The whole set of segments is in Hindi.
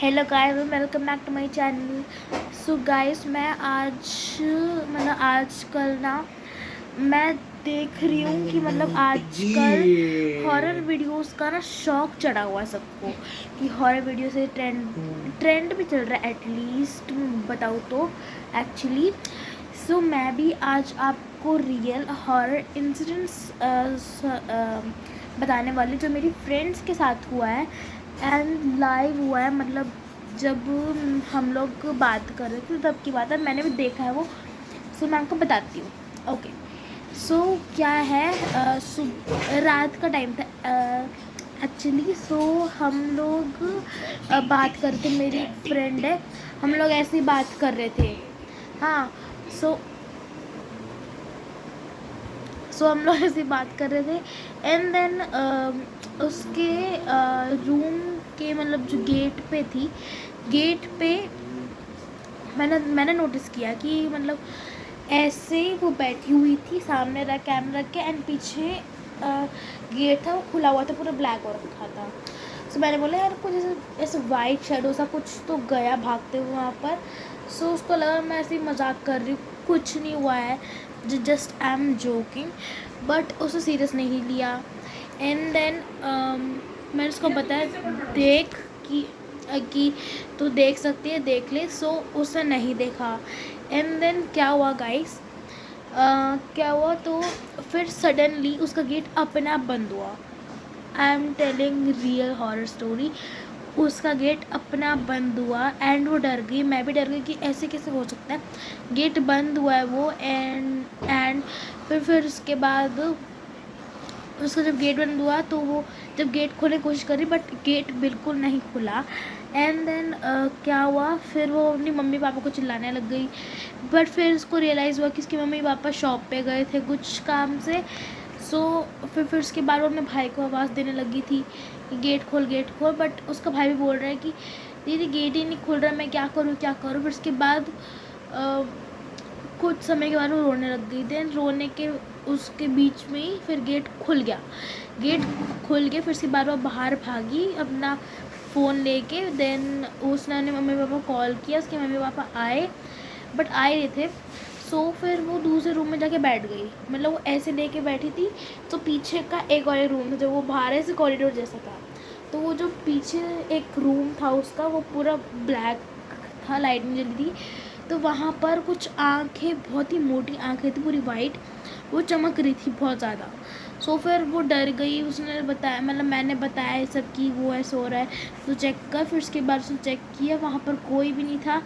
Hello guys, welcome back to my channel. So guys, मैं आजकल ना मैं देख रही हूँ कि आजकल हॉरर वीडियोस का ना शौक चढ़ा हुआ है सबको, कि हॉरर वीडियो से ट्रेंड भी चल रहा है एटलीस्ट बताऊँ तो एक्चुअली। सो मैं भी आज आपको रियल हॉरर इंसिडेंट्स बताने वाली, जो मेरी फ्रेंड्स के साथ हुआ है एंड लाइव हुआ है। मतलब जब हम लोग बात कर रहे थे तब की बात है, मैंने भी देखा है वो। सो मैं आपको बताती हूँ। ओके, सो क्या है, रात का टाइम था एक्चुअली। सो हम लोग बात करते, मेरी फ्रेंड है, हम लोग ऐसे ही बात कर रहे थे। हाँ, सो हम लोग ऐसी बात कर रहे थे एंड देन उसके रूम के मतलब जो गेट पे थी, गेट पे मैंने नोटिस किया कि मतलब ऐसे वो बैठी हुई थी, सामने रख कैमरा रख के, एंड पीछे गेट था वो खुला हुआ था, पूरा ब्लैक हो रखा था। सो मैंने बोला यार कुछ ऐसे वाइट शेडो सा कुछ तो गया भागते हुए वहाँ पर। सो उसको लगा मैं ऐसे ही मजाक कर रही हूँ, कुछ नहीं हुआ है, just I am joking. But उसे सीरियस नहीं लिया एंड देन मैंने उसको बताया देख कि तू देख सकती है, देख ले। सो उसने नहीं देखा एंड देन क्या हुआ गाइस, क्या हुआ तो फिर सडनली उसका गेट अपने आप बंद हुआ। I am telling real horror story. उसका गेट अपना बंद हुआ एंड वो डर गई, मैं भी डर गई कि ऐसे कैसे हो सकता है, गेट बंद हुआ है वो। एंड फिर उसके बाद उसका जब गेट बंद हुआ तो वो जब गेट खोलने की कोशिश करी बट गेट बिल्कुल नहीं खुला। एंड देन क्या हुआ, फिर वो अपनी मम्मी पापा को चिल्लाने लग गई। बट फिर उसको रियलाइज़ हुआ कि उसके मम्मी पापा शॉप पे गए थे कुछ काम से। सो फिर उसके बाद वो अपने भाई को आवाज़ देने लगी थी कि गेट खोल गेट खोल। बट उसका भाई भी बोल रहा है कि दीदी गेट ही नहीं खुल रहा, मैं क्या करूँ क्या करूँ। फिर उसके बाद कुछ समय के बाद वो रोने लग गई। देन रोने के उसके बीच में ही फिर गेट खुल गया। गेट खुल के फिर उसके बाद वो बाहर भागी अपना फ़ोन लेके। देन उसने अपने मम्मी पापा को कॉल किया, उसके मम्मी पापा आए बट आए नहीं थे। सो फिर वो दूसरे रूम में जाके बैठ गई, मतलब वो ऐसे लेके बैठी थी। तो पीछे का एक और रूम था जो वो बाहर ऐसे कॉरिडोर जैसा था, तो वो जो पीछे एक रूम था उसका वो पूरा ब्लैक था, लाइट नहीं जली थी। तो वहाँ पर कुछ आँखें, बहुत ही मोटी आँखें थी, पूरी वाइट, वो चमक रही थी बहुत ज़्यादा। सो फिर वो डर गई, उसने बताया, मतलब मैंने बताया सब कि वो ऐसा हो रहा है तो चेक कर। फिर उसके बाद उसने चेक किया, वहाँ पर कोई भी नहीं था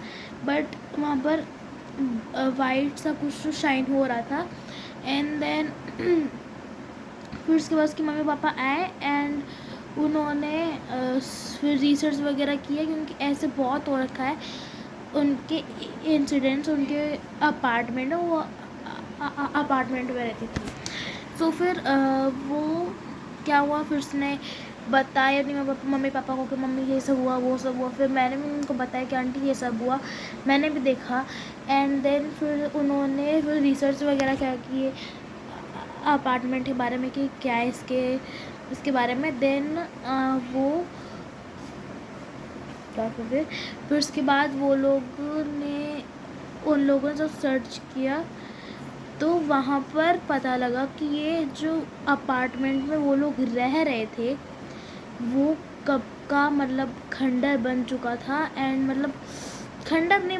बट वहाँ पर वाइट सा कुछ तो शाइन हो रहा था। एंड देन फिर उसके बाद उसके मम्मी पापा आए एंड उन्होंने फिर रिसर्च वगैरह किया, क्योंकि ऐसे बहुत हो रखा है उनके इंसिडेंट्स। उनके अपार्टमेंट है, वो अपार्टमेंट में रहती थी। तो फिर वो क्या हुआ, फिर उसने बताया अपनी मम्मी पापा को कि मम्मी ये सब हुआ वो सब हुआ। फिर मैंने भी उनको बताया कि आंटी ये सब हुआ, मैंने भी देखा। एंड देन फिर उन्होंने फिर रिसर्च वगैरह क्या किए अपार्टमेंट के बारे में कि क्या है इसके बारे में। देन वो क्या फिर उसके बाद वो उन लोगों ने जब सर्च किया तो वहाँ पर पता लगा कि ये जो अपार्टमेंट में वो लोग रह रहे थे वो कब का मतलब खंडर बन चुका था। एंड मतलब खंडर नहीं,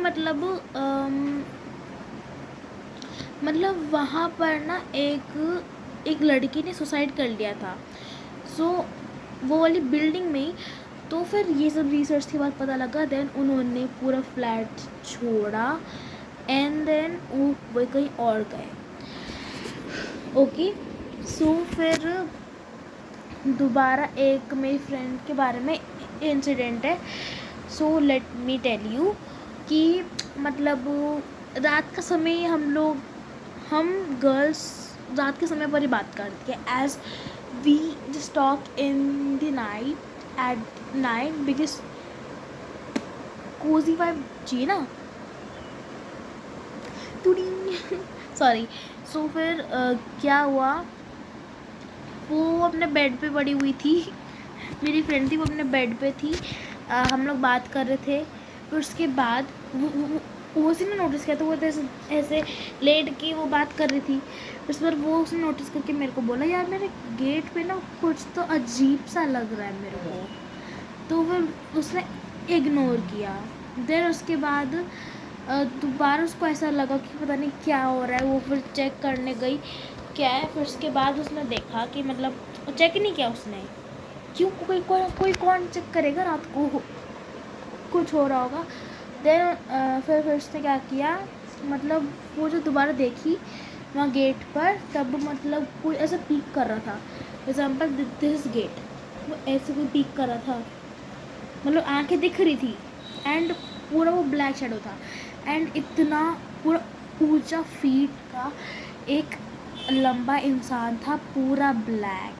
मतलब वहाँ पर ना एक लड़की ने सुसाइड कर लिया था। सो वो वाली बिल्डिंग में ही। तो फिर ये सब रिसर्च के बाद पता लगा। देन उन्होंने पूरा फ्लैट छोड़ा एंड देन वो कहीं और गए। ओके, सो फिर दोबारा एक मेरी फ्रेंड के बारे में इंसिडेंट है। So let me tell you कि मतलब रात का समय हम गर्ल्स रात के समय पर ही बात करती है, as we just talk in the night at night, because cozy vibe चाहिए ना थोड़ी सॉरी। सो फिर क्या हुआ, वो अपने बेड पे पड़ी हुई थी, मेरी फ्रेंड थी, वो अपने बेड पे थी। हम लोग बात कर रहे थे। फिर उसके बाद वो उसी ने नोटिस किया, तो वो ऐसे ऐसे लेट के वो बात कर रही थी। उस पर वो उसने नोटिस करके मेरे को बोला, यार मेरे गेट पे ना कुछ तो अजीब सा लग रहा है मेरे को। तो फिर उसने इग्नोर किया। देन उसके बाद दोबारा उसको ऐसा लगा कि पता नहीं क्या हो रहा है। वो फिर चेक करने गई क्या है। फिर उसके बाद उसने देखा कि मतलब चेक नहीं किया उसने, क्यों कोई कौन चेक करेगा रात को, कुछ हो रहा होगा। देन फिर उसने क्या किया, मतलब वो जो दोबारा देखी वहाँ गेट पर, तब मतलब कोई ऐसा पीक कर रहा था। एग्जाम्पल दिस गेट, वो ऐसे कोई पीक कर रहा था, मतलब आंखें दिख रही थी एंड पूरा वो ब्लैक शेडो था। एंड इतना पूरा ऊंचा फीट का एक लंबा इंसान था, पूरा ब्लैक।